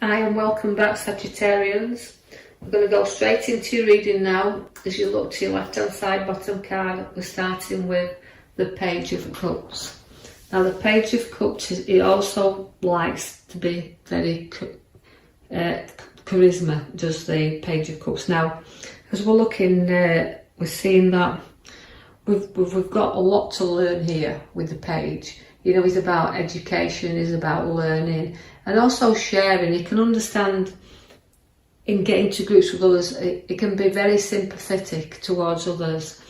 Hi and welcome back, Sagittarians. We're going to go straight into your reading now. As you look to your left hand side bottom card, we're starting with the Page of Cups. Now the Page of Cups, it also likes to be very charisma, does the Page of Cups. Now as we're looking, we're seeing that we've got a lot to learn here with the page. You know, it's about education, it's about learning and also sharing. You can understand in getting to grips with others, it can be very sympathetic towards others,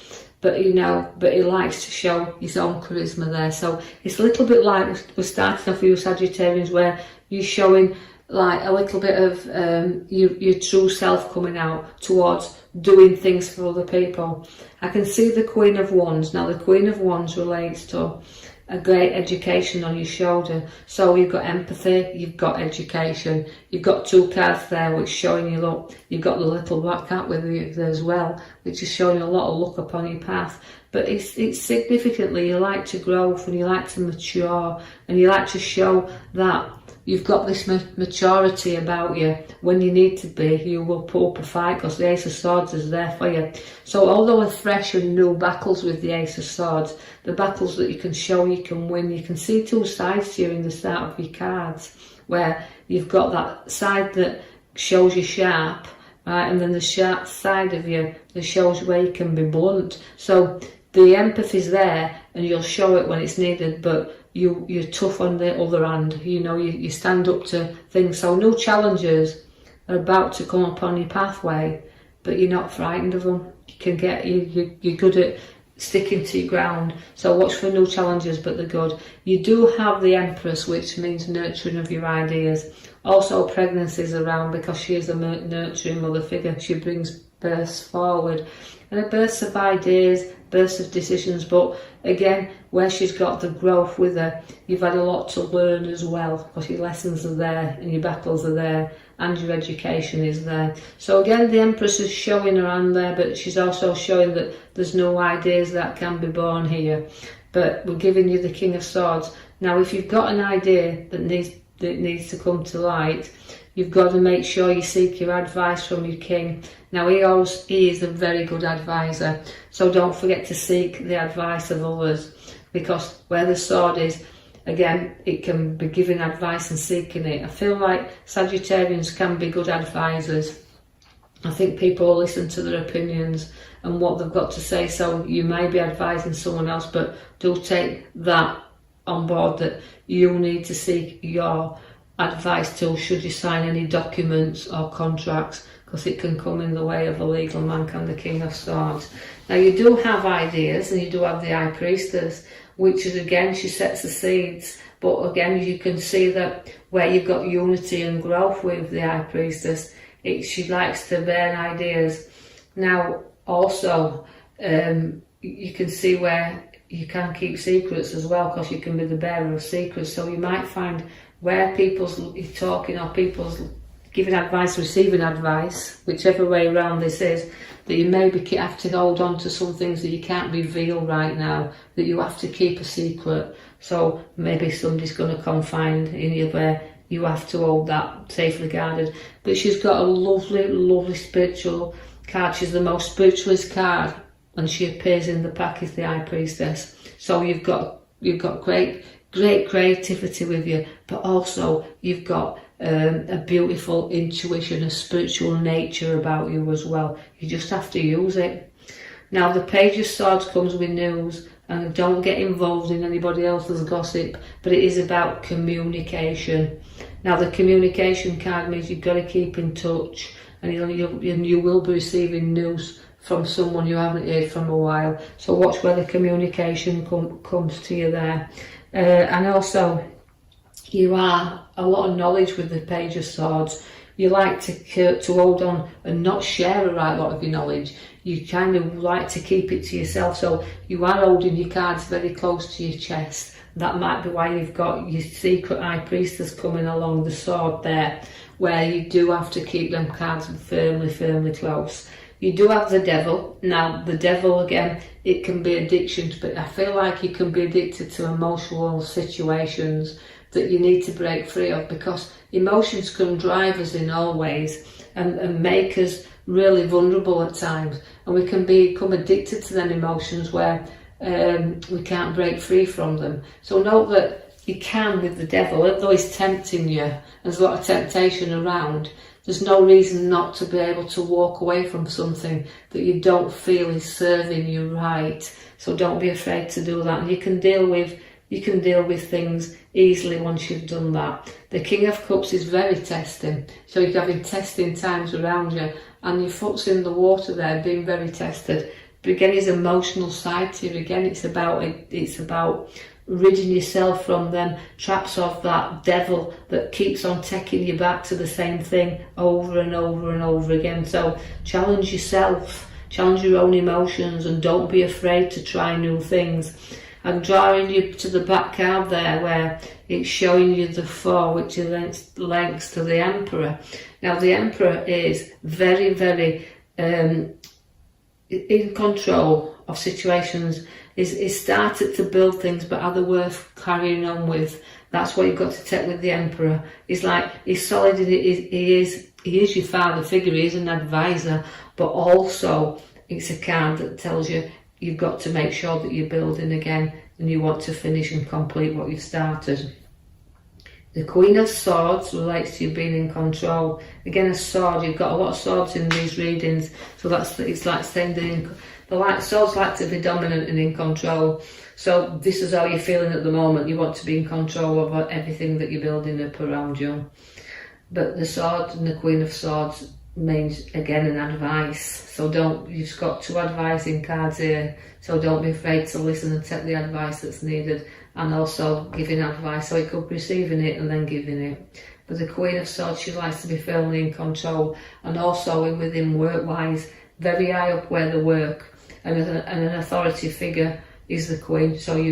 but he likes to show his own charisma there. So it's a little bit like we're starting off with you Sagittarians, where you're showing like a little bit of your true self coming out towards doing things for other people. I can see the Queen of Wands. Now the Queen of Wands relates to a great education on your shoulder. So you've got empathy, you've got education, you've got two cards there which showing you look. You've got the little black cat with you there as well, which is showing a lot of luck upon your path. But it's significantly, you like to grow and you like to mature and you like to show that you've got this maturity about you. When you need to be, you will put up a fight because the Ace of Swords is there for you. So although a fresh and new battles with the Ace of Swords, the battles that you can show you can win, you can see two sides to you in the start of your cards, where you've got that side that shows you sharp, right, and then the sharp side of you that shows where you can be blunt. So the empathy's there and you'll show it when it's needed, but you're tough on the other hand. You know, you stand up to things. So new challenges are about to come upon your pathway, but you're not frightened of them. You can get you're good at sticking to your ground. So watch for new challenges, but they're good. You do have the Empress, which means nurturing of your ideas. Also pregnancy's around because she is a nurturing mother figure. She brings births forward and a births of ideas, births of decisions. But again, where she's got the growth with her, you've had a lot to learn as well, because your lessons are there and your battles are there and your education is there. So again, the Empress is showing her hand there, but she's also showing that there's no ideas that can be born here. But we're giving you the King of Swords. Now if you've got an idea that needs to come to light, you've got to make sure you seek your advice from your king. Now he is a very good advisor, so don't forget to seek the advice of others, because where the sword is, again, it can be giving advice and seeking it. I feel like Sagittarians can be good advisors. I think people will listen to their opinions and what they've got to say, so you may be advising someone else, but do take that on board, that you need to seek your advice too should you sign any documents or contracts, because it can come in the way of a legal man, can the King of Swords. Now you do have ideas and you do have the High Priestess, which is again, she sets the seeds, but again you can see that where you've got unity and growth with the High Priestess, she likes to bear ideas. Now also you can see where you can keep secrets as well, because you can be the bearer of secrets. So you might find where people's talking or people's giving advice, receiving advice, whichever way around this is, that you maybe have to hold on to some things that you can't reveal right now, that you have to keep a secret. So maybe somebody's going to confide in you where you have to hold that safely guarded. But she's got a lovely, lovely spiritual card. She's the most spiritualist card, and she appears in the pack as the High Priestess. So you've got great creativity with you, but also you've got a beautiful intuition, a spiritual nature about you as well. You just have to use it. Now the Page of Swords comes with news, and don't get involved in anybody else's gossip, but it is about communication. Now the communication card means you've got to keep in touch, and you will be receiving news from someone you haven't heard from a while. So watch where the communication comes to you there. And also, you are a lot of knowledge with the Page of Swords. You like to hold on and not share a right lot of your knowledge. You kind of like to keep it to yourself. So you are holding your cards very close to your chest. That might be why you've got your secret High Priestess coming along the sword there, where you do have to keep them cards firmly close. You do have the Devil. Now the Devil, again, it can be addictions, but I feel like you can be addicted to emotional situations that you need to break free of, because emotions can drive us in all ways and make us really vulnerable at times, and we can become addicted to them emotions where we can't break free from them. So note that you can with the devil, although he's tempting you, there's a lot of temptation around, there's no reason not to be able to walk away from something that you don't feel is serving you right. So don't be afraid to do that, and you can deal with things easily once you've done that. The King of Cups is very testing, so you're having testing times around you, and your foot's in the water there, being very tested. But again, his emotional side to you, again, it's about ridding yourself from them traps of that devil that keeps on taking you back to the same thing over and over and over again. So challenge yourself, challenge your own emotions, and don't be afraid to try new things. I'm drawing you to the back card there where it's showing you the 4, which is links to the Emperor. Now the Emperor is very, very in control of situations, is started to build things, but are they worth carrying on with? That's what you've got to take with the Emperor. He's solid, he is your father figure, he is an advisor, but also it's a card that tells you you've got to make sure that you're building again and you want to finish and complete what you've started. The Queen of Swords relates to you being in control. Again, a sword, you've got a lot of swords in these readings, so it's like saying swords like to be dominant and in control. So this is how you're feeling at the moment. You want to be in control of everything that you're building up around you. But the sword and the Queen of Swords means, again, an advice. So you've got 2 advising cards here, so don't be afraid to listen and take the advice that's needed, and also giving advice, so it could be receiving it and then giving it. But the Queen of Swords, she likes to be firmly in control, and also within work-wise, very high up where they work, and an authority figure is the Queen. So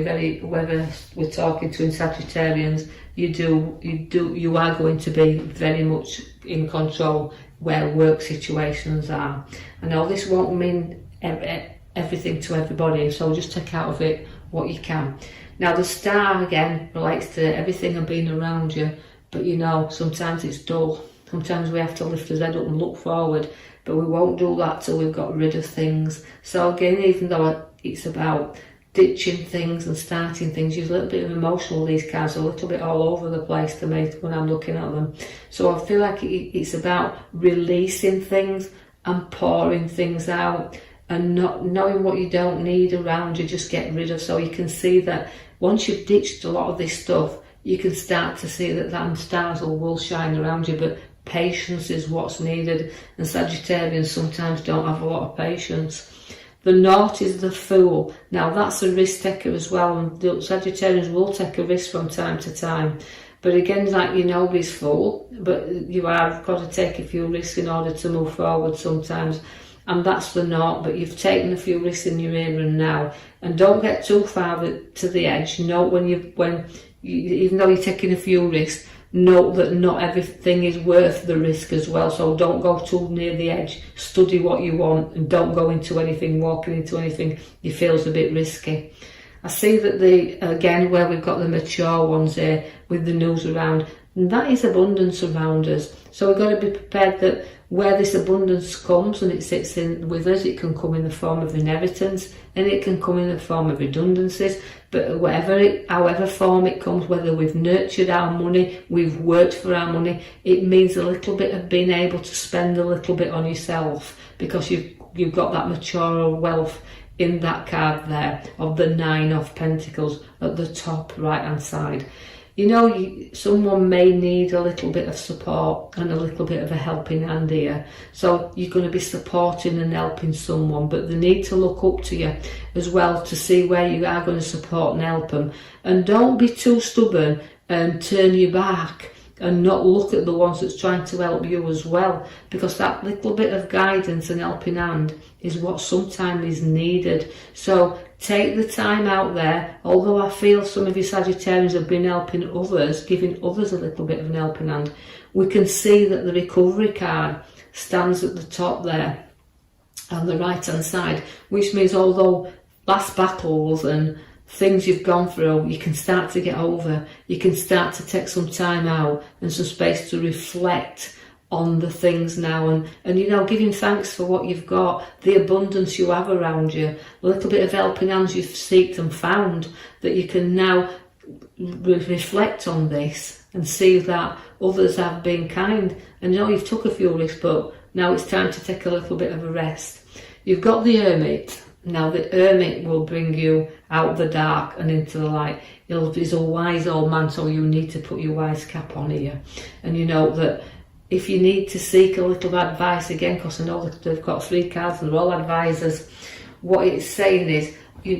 whether we're talking to Sagittarians, you are going to be very much in control where work situations are. I know this won't mean everything to everybody, so just take out of it what you can. Now the Star again relates to everything and being around you, but sometimes it's dull. Sometimes we have to lift our head up and look forward, but we won't do that till we've got rid of things. So again, even though it's about ditching things and starting things, there's a little bit of emotional, these cards are a little bit all over the place to me when I'm looking at them. So I feel like it's about releasing things and pouring things out, and not knowing what you don't need around you, just get rid of. So you can see that once you've ditched a lot of this stuff, you can start to see that stars will shine around you, but patience is what's needed, and Sagittarians sometimes don't have a lot of patience. The North is the Fool. Now that's a risk taker as well, and the Sagittarians will take a risk from time to time. But again, like nobody's fool, but you have got to take a few risks in order to move forward sometimes. And that's the North, but you've taken a few risks in your here and now. And don't get too far to the edge. Note even though you're taking a few risks, note that not everything is worth the risk as well. So don't go too near the edge. Study what you want and don't go into anything, walking into anything you feel is a bit risky. I see that again, where we've got the mature ones here with the news around, and that is abundance around us. So we've got to be prepared that where this abundance comes and it sits in with us, it can come in the form of inheritance and it can come in the form of redundancies. But however form it comes, whether we've nurtured our money, we've worked for our money, it means a little bit of being able to spend a little bit on yourself, because you've got that mature wealth in that card there of the 9 of Pentacles at the top right hand side. Someone may need a little bit of support and a little bit of a helping hand here. So you're going to be supporting and helping someone, but they need to look up to you as well to see where you are going to support and help them. And don't be too stubborn and turn your back and not look at the ones that's trying to help you as well, because that little bit of guidance and helping hand is what sometimes is needed. So take the time out there. Although I feel some of you Sagittarians have been helping others, giving others a little bit of an helping hand, we can see that the recovery card stands at the top there on the right hand side, which means although last battles and things you've gone through, you can start to get over. You can start to take some time out and some space to reflect on the things now, and you know, giving thanks for what you've got, the abundance you have around you, a little bit of helping hands you've sought and found, that you can now reflect on this and see that others have been kind. And you know, you've took a few risks, but now it's time to take a little bit of a rest. You've got the Hermit. Now the Hermit will bring you out the dark and into the light. He's a wise old man, so you need to put your wise cap on here. And you know that if you need to seek a little advice again, because I know that they've got 3 cards and they're all advisors, what it's saying is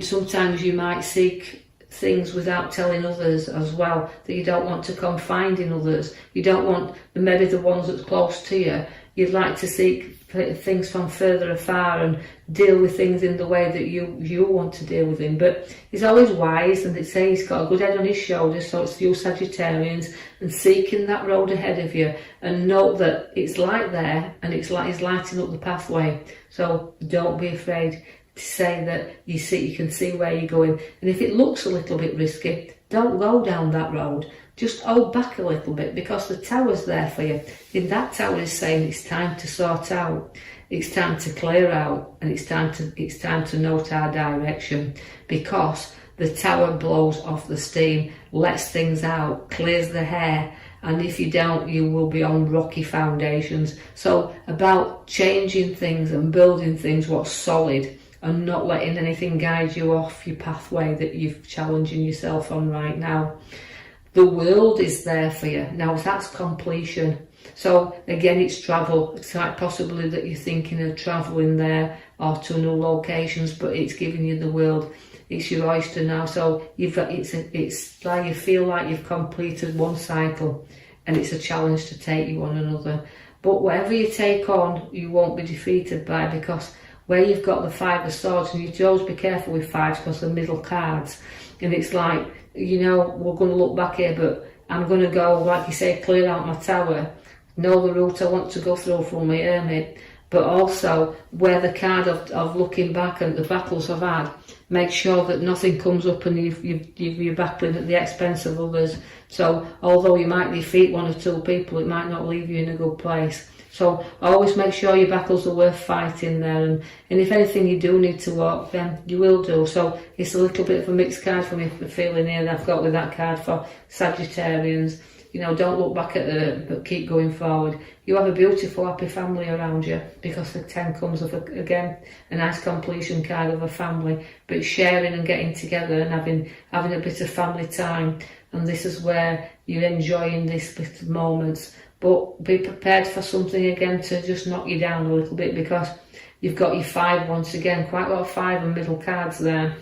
sometimes you might seek things without telling others as well, that you don't want to confide in others. You don't want maybe the ones that's close to you. You'd like to seek things from further afar and deal with things in the way that you want to deal with them. But he's always wise, and they say he's got a good head on his shoulders, so it's you Sagittarians, and seeking that road ahead of you, and note that it's light there, and it's like he's lighting up the pathway. So don't be afraid to say that you can see where you're going. And if it looks a little bit risky, don't go down that road. Just hold back a little bit, because the tower's there for you. And that tower is saying it's time to sort out, it's time to clear out, and it's time to note our direction, because the tower blows off the steam, lets things out, clears the hair, and if you don't, you will be on rocky foundations. So about changing things and building things what's solid, and not letting anything guide you off your pathway that you're challenging yourself on right now. The world is there for you. Now that's completion. So again, it's travel. It's quite possibly that you're thinking of travelling there or to new locations, but it's giving you the world. It's your oyster now. So it's like you feel like you've completed one cycle, and it's a challenge to take you on another. But whatever you take on, you won't be defeated by, because where you've got the 5 of Swords, and you have to always be careful with 5s because they're middle cards, and it's like, you know, we're going to look back here, but I'm going to go, like you say, clear out my tower, know the route I want to go through for my Hermit, but also where the card of looking back and the battles I've had, make sure that nothing comes up and you're battling at the expense of others. So although you might defeat 1 or 2 people, it might not leave you in a good place. So always make sure your battles are worth fighting there, and if anything you do need to walk, then you will do. So it's a little bit of a mixed card for me, the feeling here that I've got with that card for Sagittarians. You know, don't look back at it, but keep going forward. You have a beautiful, happy family around you, because the 10 comes of, again, a nice completion card of a family, but sharing and getting together and having a bit of family time. And this is where you're enjoying this bit of moments. But be prepared for something again to just knock you down a little bit, because you've got your 5 once again, quite a lot of 5 and middle cards there,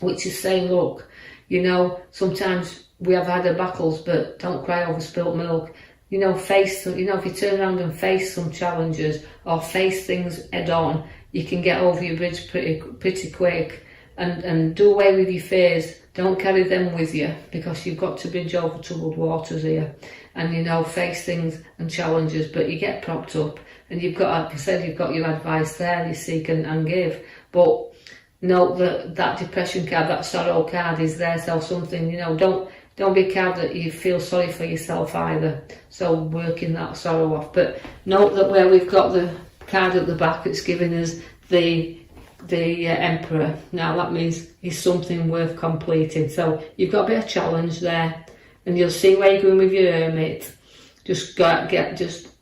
which is saying, look, you know, sometimes we have had our battles, but don't cry over spilt milk. You know, face them, you know, if you turn around and face some challenges or face things head on, you can get over your bridge pretty quick, and do away with your fears. Don't carry them with you, because you've got to bridge over troubled waters here, and you know, face things and challenges, but you get propped up, and you've got, like I said, you've got your advice there, you seek and give. But note that depression card, that sorrow card is there, so something, you know, don't be a card that you feel sorry for yourself either, so working that sorrow off. But note that where we've got the card at the back, it's giving us the Emperor. Now that means it's something worth completing. So you've got a bit of challenge there, and you'll see where you're going with your Hermit. Just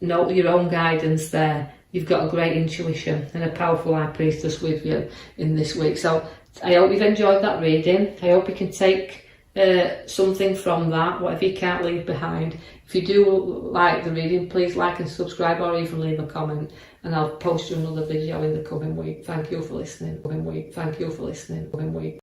note your own guidance there. You've got a great intuition and a powerful High Priestess with you in this week. So I hope you've enjoyed that reading. I hope you can take something from that, whatever you can't leave behind. If you do like the reading, please like and subscribe, or even leave a comment, and I'll post you another video in the coming week. Thank you for listening.